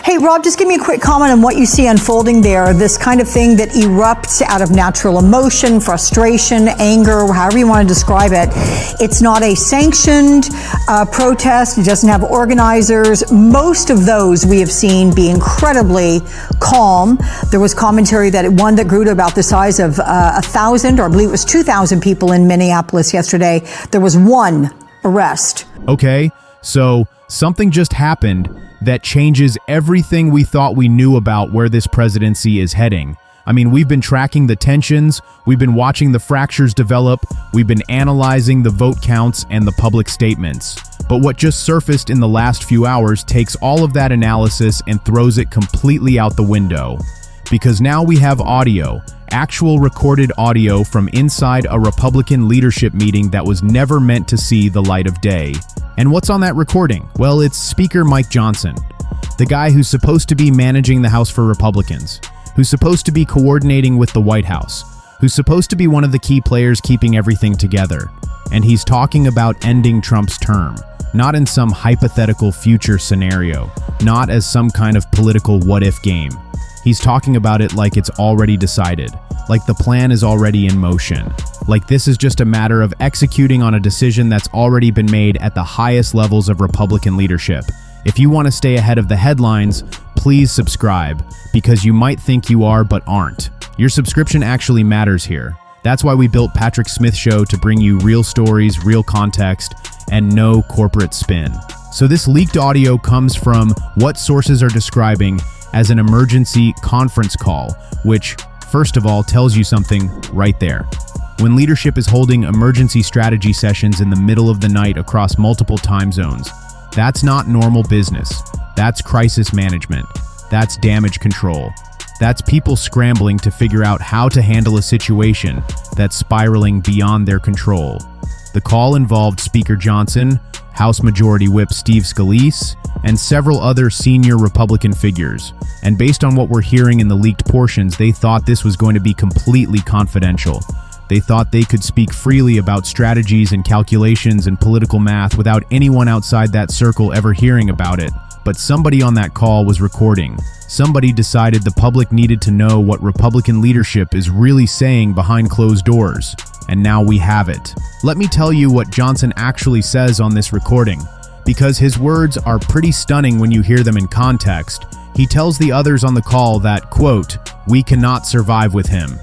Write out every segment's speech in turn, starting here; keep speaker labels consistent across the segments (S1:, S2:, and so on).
S1: Hey, Rob, just give me a quick comment on what you see unfolding there, this kind of thing that erupts out of natural emotion, frustration, anger, however you want to describe it. It's not a sanctioned protest. It doesn't have organizers. Most of those we have seen be incredibly calm. There was commentary that one that grew to about the size of 1,000, or I believe it was 2,000 people in Minneapolis yesterday. There was one arrest.
S2: Okay, so something just happened that changes everything we thought we knew about where this presidency is heading. I mean, we've been tracking the tensions, we've been watching the fractures develop, we've been analyzing the vote counts and the public statements. But what just surfaced in the last few hours takes all of that analysis and throws it completely out the window. Because now we have audio, actual recorded audio from inside a Republican leadership meeting that was never meant to see the light of day. And what's on that recording? Well, it's Speaker Mike Johnson, the guy who's supposed to be managing the House for Republicans, who's supposed to be coordinating with the White House, who's supposed to be one of the key players keeping everything together. And he's talking about ending Trump's term, not in some hypothetical future scenario, not as some kind of political what-if game. He's talking about it like it's already decided, like the plan is already in motion, like this is just a matter of executing on a decision that's already been made at the highest levels of Republican leadership. If you want to stay ahead of the headlines, please subscribe, because you might think you are but aren't. Your subscription actually matters here. That's why we built Patrick Smith Show to bring you real stories, real context, and no corporate spin. So this leaked audio comes from what sources are describing as an emergency conference call, which, first of all, tells you something right there. When leadership is holding emergency strategy sessions in the middle of the night across multiple time zones, that's not normal business. That's crisis management. That's damage control. That's people scrambling to figure out how to handle a situation that's spiraling beyond their control. The call involved Speaker Johnson, House Majority Whip Steve Scalise, and several other senior Republican figures. And based on what we're hearing in the leaked portions, they thought this was going to be completely confidential. They thought they could speak freely about strategies and calculations and political math without anyone outside that circle ever hearing about it. But somebody on that call was recording. Somebody decided the public needed to know what Republican leadership is really saying behind closed doors. And now we have it. Let me tell you what Johnson actually says on this recording, because his words are pretty stunning when you hear them in context. He tells the others on the call that, quote, "We cannot survive with him."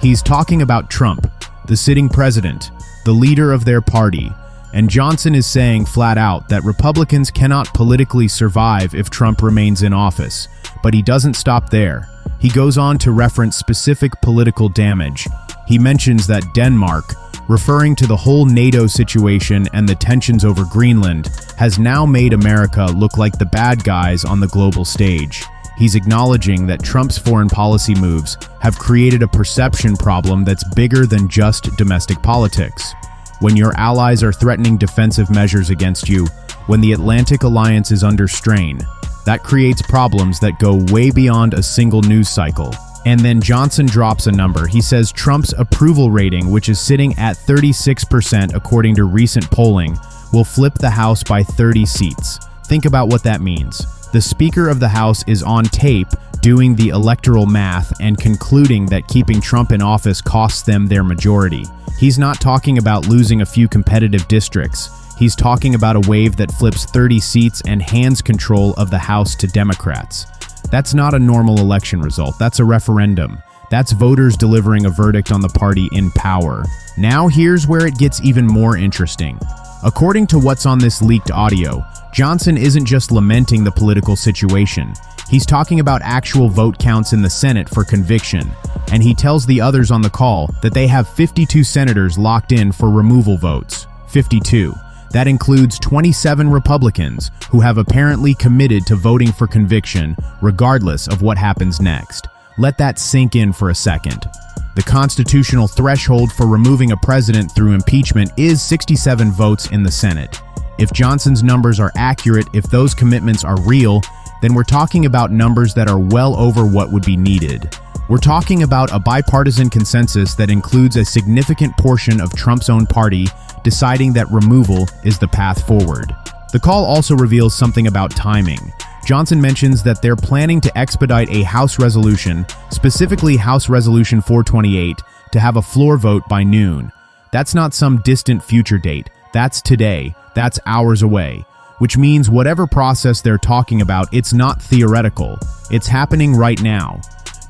S2: He's talking about Trump, the sitting president, the leader of their party, and Johnson is saying flat out that Republicans cannot politically survive if Trump remains in office. But he doesn't stop there. He goes on to reference specific political damage. He mentions that Denmark, referring to the whole NATO situation and the tensions over Greenland, has now made America look like the bad guys on the global stage. He's acknowledging that Trump's foreign policy moves have created a perception problem that's bigger than just domestic politics. When your allies are threatening defensive measures against you, when the Atlantic alliance is under strain, that creates problems that go way beyond a single news cycle. And then Johnson drops a number. He says Trump's approval rating, which is sitting at 36% according to recent polling, will flip the House by 30 seats. Think about what that means. The Speaker of the House is on tape doing the electoral math and concluding that keeping Trump in office costs them their majority. He's not talking about losing a few competitive districts. He's talking about a wave that flips 30 seats and hands control of the House to Democrats. That's not a normal election result. That's a referendum. That's voters delivering a verdict on the party in power. Now here's where it gets even more interesting. According to what's on this leaked audio, Johnson isn't just lamenting the political situation. He's talking about actual vote counts in the Senate for conviction, and he tells the others on the call that they have 52 senators locked in for removal votes. 52. That includes 27 Republicans who have apparently committed to voting for conviction regardless of what happens next. Let that sink in for a second. The constitutional threshold for removing a president through impeachment is 67 votes in the Senate. If Johnson's numbers are accurate, if those commitments are real, then we're talking about numbers that are well over what would be needed. We're talking about a bipartisan consensus that includes a significant portion of Trump's own party deciding that removal is the path forward. The call also reveals something about timing. Johnson mentions that they're planning to expedite a House resolution, specifically House Resolution 428, to have a floor vote by noon. That's not some distant future date. That's today. That's hours away. Which means whatever process they're talking about, it's not theoretical. It's happening right now.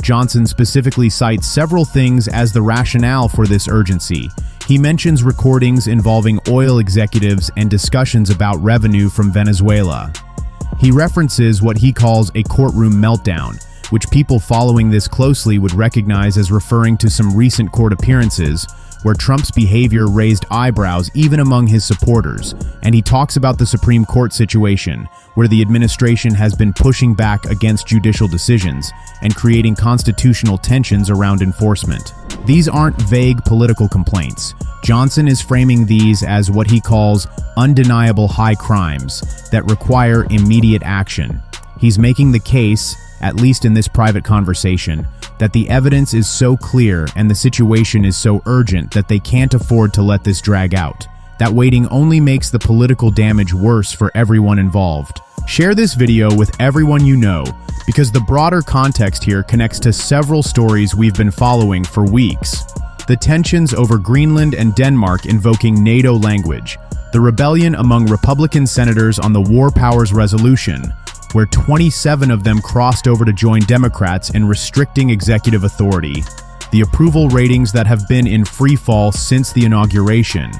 S2: Johnson specifically cites several things as the rationale for this urgency. He mentions recordings involving oil executives and discussions about revenue from Venezuela. He references what he calls a courtroom meltdown, which people following this closely would recognize as referring to some recent court appearances where Trump's behavior raised eyebrows even among his supporters, and he talks about the Supreme Court situation, where the administration has been pushing back against judicial decisions and creating constitutional tensions around enforcement. These aren't vague political complaints. Johnson is framing these as what he calls undeniable high crimes that require immediate action. He's making the case, at least in this private conversation, that the evidence is so clear and the situation is so urgent that they can't afford to let this drag out. That waiting only makes the political damage worse for everyone involved. Share this video with everyone you know, because the broader context here connects to several stories we've been following for weeks. The tensions over Greenland and Denmark invoking NATO language, the rebellion among Republican senators on the War Powers Resolution, where 27 of them crossed over to join Democrats in restricting executive authority, the approval ratings that have been in free fall since the inauguration,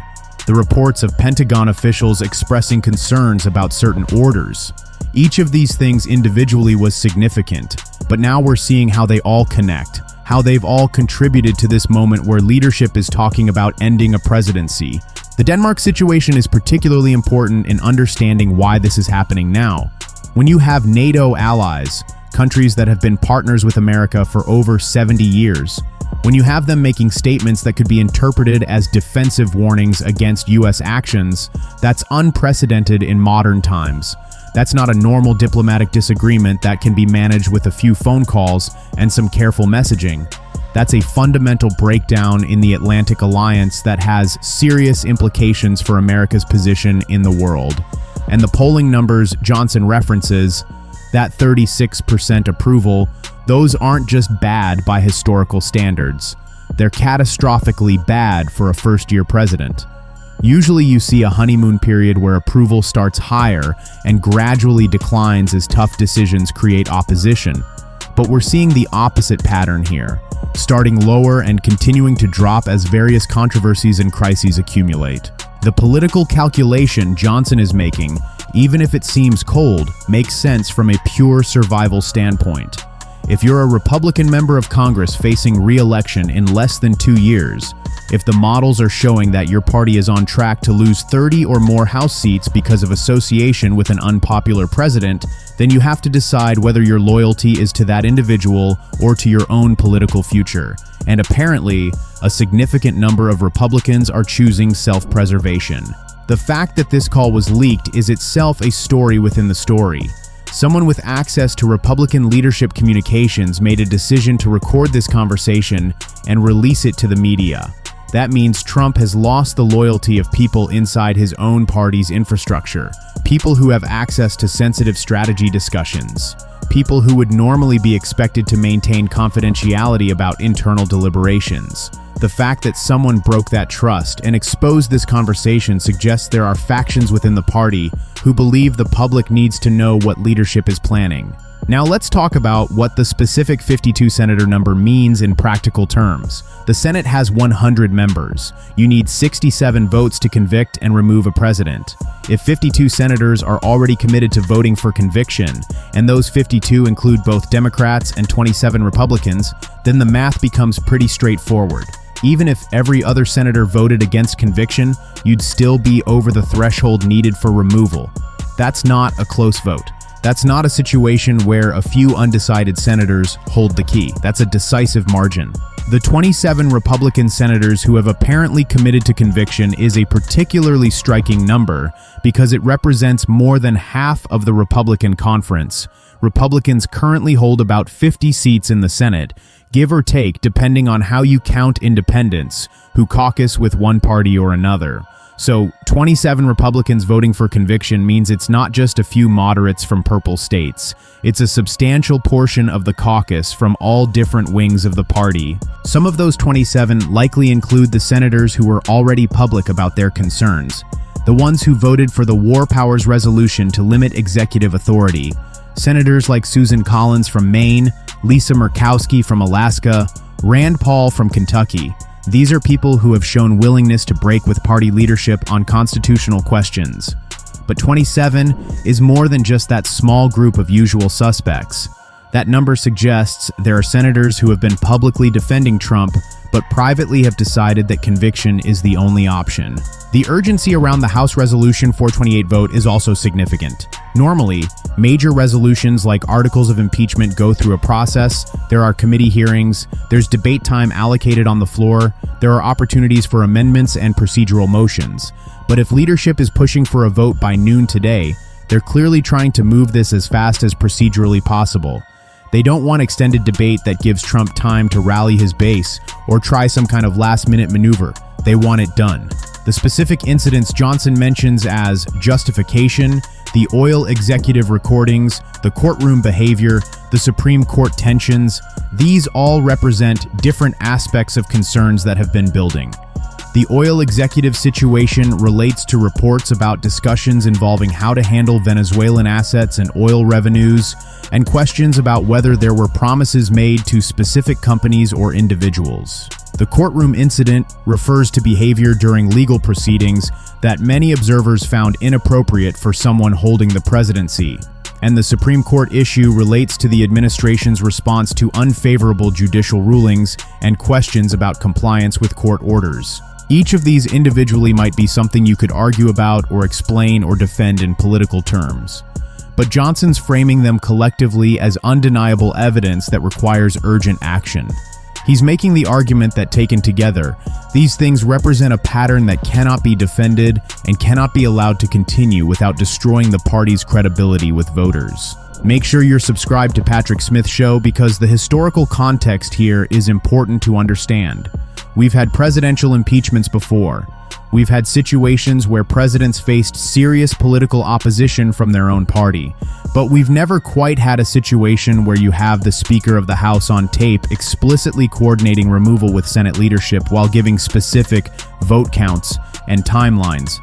S2: the reports of Pentagon officials expressing concerns about certain orders. Each of these things individually was significant, but now we're seeing how they all connect, how they've all contributed to this moment where leadership is talking about ending a presidency. The Denmark situation is particularly important in understanding why this is happening now. When you have NATO allies, countries that have been partners with America for over 70 years, when you have them making statements that could be interpreted as defensive warnings against U.S. actions, that's unprecedented in modern times. That's not a normal diplomatic disagreement that can be managed with a few phone calls and some careful messaging. That's a fundamental breakdown in the Atlantic Alliance that has serious implications for America's position in the world. And the polling numbers Johnson references, that 36% approval, those aren't just bad by historical standards. They're catastrophically bad for a first-year president. Usually you see a honeymoon period where approval starts higher and gradually declines as tough decisions create opposition. But we're seeing the opposite pattern here, starting lower and continuing to drop as various controversies and crises accumulate. The political calculation Johnson is making, even if it seems cold, makes sense from a pure survival standpoint. If you're a Republican member of Congress facing re-election in less than 2 years, if the models are showing that your party is on track to lose 30 or more House seats because of association with an unpopular president, then you have to decide whether your loyalty is to that individual or to your own political future. And apparently, a significant number of Republicans are choosing self-preservation. The fact that this call was leaked is itself a story within the story. Someone with access to Republican leadership communications made a decision to record this conversation and release it to the media. That means Trump has lost the loyalty of people inside his own party's infrastructure, people who have access to sensitive strategy discussions, people who would normally be expected to maintain confidentiality about internal deliberations. The fact that someone broke that trust and exposed this conversation suggests there are factions within the party who believe the public needs to know what leadership is planning. Now let's talk about what the specific 52 senator number means in practical terms. The Senate has 100 members. You need 67 votes to convict and remove a president. If 52 senators are already committed to voting for conviction, and those 52 include both Democrats and 27 Republicans, then the math becomes pretty straightforward. Even if every other senator voted against conviction, you'd still be over the threshold needed for removal. That's not a close vote. That's not a situation where a few undecided senators hold the key. That's a decisive margin. The 27 Republican senators who have apparently committed to conviction is a particularly striking number because it represents more than half of the Republican conference. Republicans currently hold about 50 seats in the Senate, give or take depending on how you count independents, who caucus with one party or another. So 27 Republicans voting for conviction means it's not just a few moderates from purple states. It's a substantial portion of the caucus from all different wings of the party. Some of those 27 likely include the senators who were already public about their concerns, the ones who voted for the War Powers Resolution to limit executive authority. Senators like Susan Collins from Maine, Lisa Murkowski from Alaska, Rand Paul from Kentucky. These are people who have shown willingness to break with party leadership on constitutional questions. But 27 is more than just that small group of usual suspects. That number suggests there are senators who have been publicly defending Trump, but privately have decided that conviction is the only option. The urgency around the House Resolution 428 vote is also significant. Normally, major resolutions like articles of impeachment go through a process. There are committee hearings, there's debate time allocated on the floor, there are opportunities for amendments and procedural motions. But if leadership is pushing for a vote by noon today, they're clearly trying to move this as fast as procedurally possible. They don't want extended debate that gives Trump time to rally his base or try some kind of last-minute maneuver. They want it done. The specific incidents Johnson mentions as justification, the oil executive recordings, the courtroom behavior, the Supreme Court tensions, these all represent different aspects of concerns that have been building. The oil executive situation relates to reports about discussions involving how to handle Venezuelan assets and oil revenues, and questions about whether there were promises made to specific companies or individuals. The courtroom incident refers to behavior during legal proceedings that many observers found inappropriate for someone holding the presidency. And the Supreme Court issue relates to the administration's response to unfavorable judicial rulings and questions about compliance with court orders. Each of these individually might be something you could argue about or explain or defend in political terms. But Johnson's framing them collectively as undeniable evidence that requires urgent action. He's making the argument that taken together, these things represent a pattern that cannot be defended and cannot be allowed to continue without destroying the party's credibility with voters. Make sure you're subscribed to Patrick Smith Show because the historical context here is important to understand. We've had presidential impeachments before. We've had situations where presidents faced serious political opposition from their own party. But we've never quite had a situation where you have the Speaker of the House on tape explicitly coordinating removal with Senate leadership while giving specific vote counts and timelines.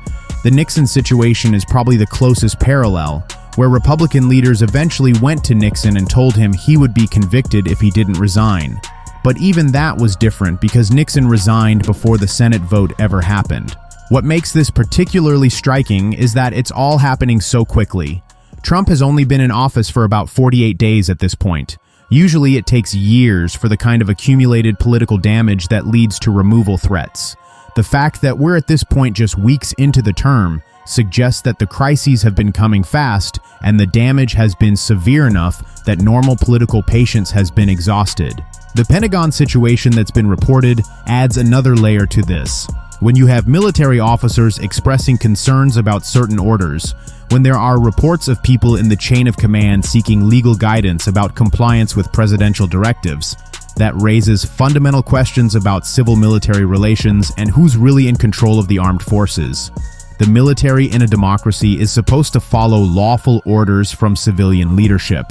S2: The Nixon situation is probably the closest parallel, where Republican leaders eventually went to Nixon and told him he would be convicted if he didn't resign. But even that was different because Nixon resigned before the Senate vote ever happened. What makes this particularly striking is that it's all happening so quickly. Trump has only been in office for about 48 days at this point. Usually it takes years for the kind of accumulated political damage that leads to removal threats. The fact that we're at this point just weeks into the term suggests that the crises have been coming fast and the damage has been severe enough that normal political patience has been exhausted. The Pentagon situation that's been reported adds another layer to this. When you have military officers expressing concerns about certain orders, when there are reports of people in the chain of command seeking legal guidance about compliance with presidential directives, that raises fundamental questions about civil-military relations and who's really in control of the armed forces. The military in a democracy is supposed to follow lawful orders from civilian leadership,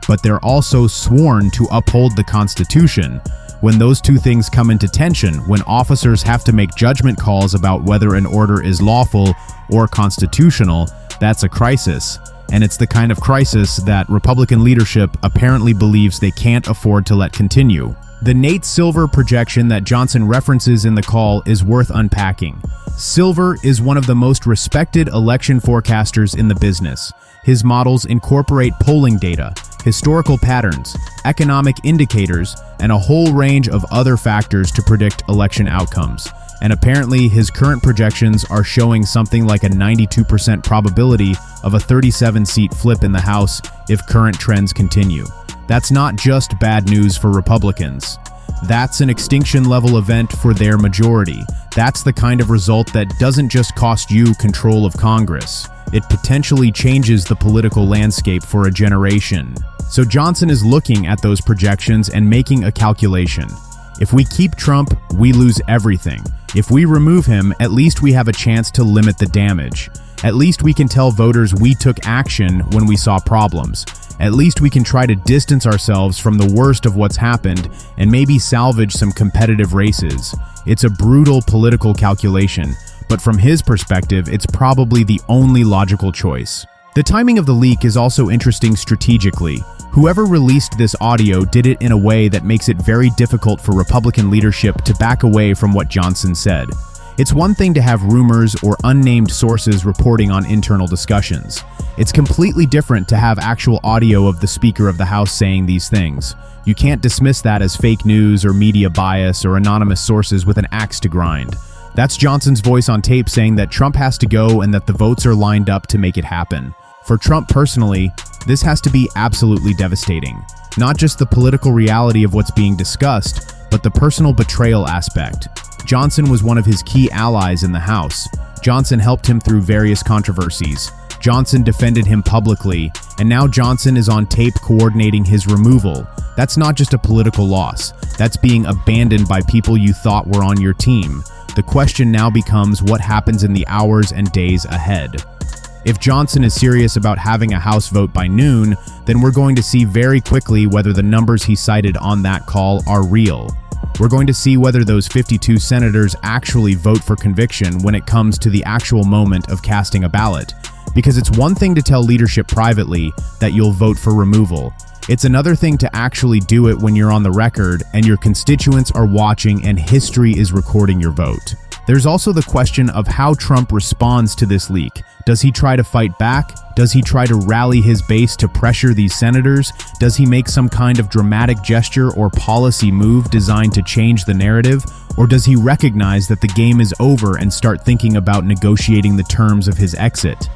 S2: but they're also sworn to uphold the Constitution. When those two things come into tension, when officers have to make judgment calls about whether an order is lawful or constitutional, that's a crisis. And it's the kind of crisis that Republican leadership apparently believes they can't afford to let continue. The Nate Silver projection that Johnson references in the call is worth unpacking. Silver is one of the most respected election forecasters in the business. His models incorporate polling data, historical patterns, economic indicators, and a whole range of other factors to predict election outcomes. And apparently his current projections are showing something like a 92% probability of a 37-seat flip in the House if current trends continue. That's not just bad news for Republicans. That's an extinction-level event for their majority. That's the kind of result that doesn't just cost you control of Congress. It potentially changes the political landscape for a generation. So Johnson is looking at those projections and making a calculation. If we keep Trump, we lose everything. If we remove him, at least we have a chance to limit the damage. At least we can tell voters we took action when we saw problems. At least we can try to distance ourselves from the worst of what's happened and maybe salvage some competitive races. It's a brutal political calculation, but from his perspective, it's probably the only logical choice. The timing of the leak is also interesting strategically. Whoever released this audio did it in a way that makes it very difficult for Republican leadership to back away from what Johnson said. It's one thing to have rumors or unnamed sources reporting on internal discussions. It's completely different to have actual audio of the Speaker of the House saying these things. You can't dismiss that as fake news or media bias or anonymous sources with an axe to grind. That's Johnson's voice on tape saying that Trump has to go and that the votes are lined up to make it happen. For Trump personally, this has to be absolutely devastating. Not just the political reality of what's being discussed, but the personal betrayal aspect. Johnson was one of his key allies in the House. Johnson helped him through various controversies. Johnson defended him publicly, and now Johnson is on tape coordinating his removal. That's not just a political loss. That's being abandoned by people you thought were on your team. The question now becomes what happens in the hours and days ahead. If Johnson is serious about having a House vote by noon, then we're going to see very quickly whether the numbers he cited on that call are real. We're going to see whether those 52 senators actually vote for conviction when it comes to the actual moment of casting a ballot. Because it's one thing to tell leadership privately that you'll vote for removal. It's another thing to actually do it when you're on the record and your constituents are watching and history is recording your vote. There's also the question of how Trump responds to this leak. Does he try to fight back? Does he try to rally his base to pressure these senators? Does he make some kind of dramatic gesture or policy move designed to change the narrative? Or does he recognize that the game is over and start thinking about negotiating the terms of his exit?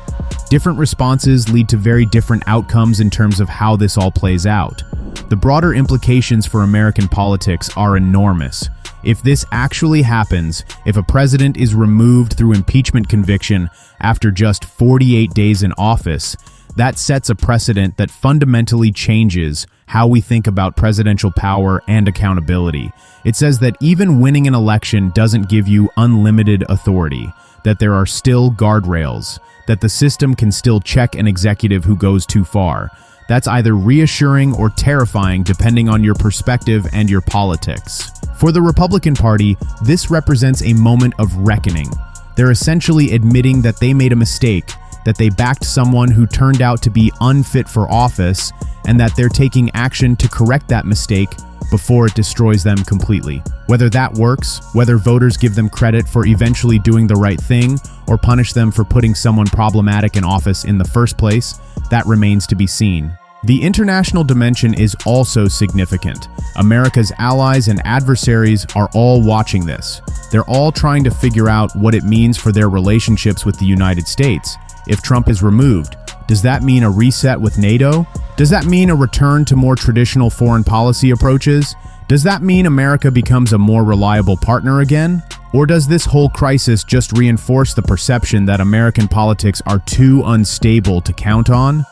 S2: Different responses lead to very different outcomes in terms of how this all plays out. The broader implications for American politics are enormous. If this actually happens, if a president is removed through impeachment conviction after just 48 days in office, that sets a precedent that fundamentally changes how we think about presidential power and accountability. It says that even winning an election doesn't give you unlimited authority, that there are still guardrails, that the system can still check an executive who goes too far. That's either reassuring or terrifying depending on your perspective and your politics. For the Republican Party, this represents a moment of reckoning. They're essentially admitting that they made a mistake, that they backed someone who turned out to be unfit for office, and that they're taking action to correct that mistake before it destroys them completely. Whether that works, whether voters give them credit for eventually doing the right thing, or punish them for putting someone problematic in office in the first place, that remains to be seen. The international dimension is also significant. America's allies and adversaries are all watching this. They're all trying to figure out what it means for their relationships with the United States. If Trump is removed, does that mean a reset with NATO? Does that mean a return to more traditional foreign policy approaches? Does that mean America becomes a more reliable partner again? Or does this whole crisis just reinforce the perception that American politics are too unstable to count on?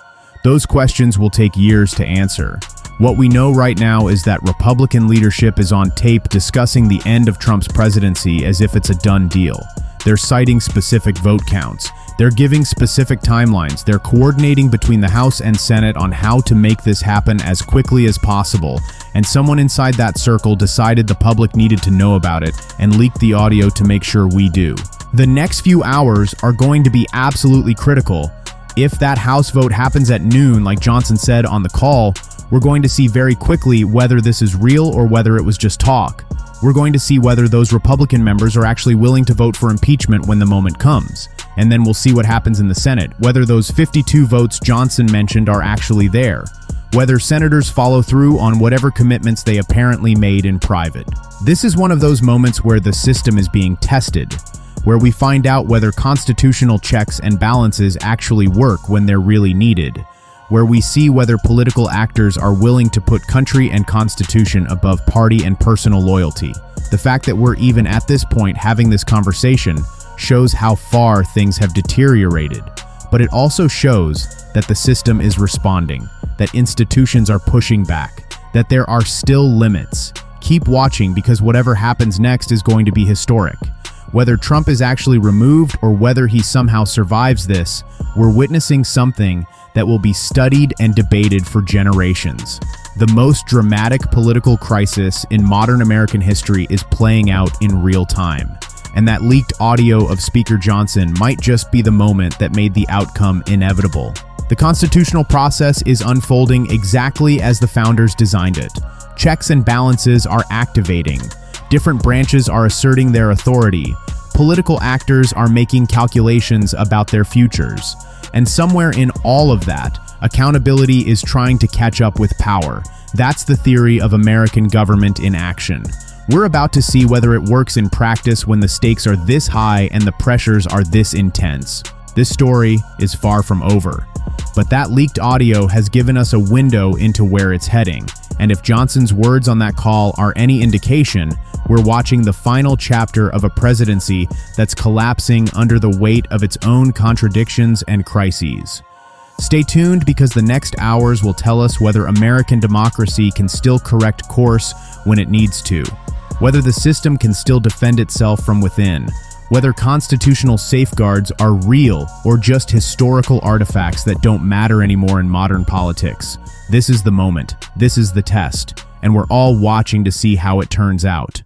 S2: Those questions will take years to answer. What we know right now is that Republican leadership is on tape discussing the end of Trump's presidency as if it's a done deal. They're citing specific vote counts. They're giving specific timelines. They're coordinating between the House and Senate on how to make this happen as quickly as possible. And someone inside that circle decided the public needed to know about it and leaked the audio to make sure we do. The next few hours are going to be absolutely critical. If that House vote happens at noon, like Johnson said on the call, we're going to see very quickly whether this is real or whether it was just talk. We're going to see whether those Republican members are actually willing to vote for impeachment when the moment comes. And then we'll see what happens in the Senate, whether those 52 votes Johnson mentioned are actually there, whether senators follow through on whatever commitments they apparently made in private. This is one of those moments where the system is being tested, where we find out whether constitutional checks and balances actually work when they're really needed, where we see whether political actors are willing to put country and constitution above party and personal loyalty. The fact that we're even at this point having this conversation shows how far things have deteriorated, but it also shows that the system is responding, that institutions are pushing back, that there are still limits. Keep watching because whatever happens next is going to be historic. Whether Trump is actually removed or whether he somehow survives this, we're witnessing something that will be studied and debated for generations. The most dramatic political crisis in modern American history is playing out in real time. And that leaked audio of Speaker Johnson might just be the moment that made the outcome inevitable. The constitutional process is unfolding exactly as the founders designed it. Checks and balances are activating. Different branches are asserting their authority. Political actors are making calculations about their futures. And somewhere in all of that, accountability is trying to catch up with power. That's the theory of American government in action. We're about to see whether it works in practice when the stakes are this high and the pressures are this intense. This story is far from over. But that leaked audio has given us a window into where it's heading. And if Johnson's words on that call are any indication, we're watching the final chapter of a presidency that's collapsing under the weight of its own contradictions and crises. Stay tuned because the next hours will tell us whether American democracy can still correct course when it needs to, whether the system can still defend itself from within, whether constitutional safeguards are real or just historical artifacts that don't matter anymore in modern politics. This is the moment, this is the test, and we're all watching to see how it turns out.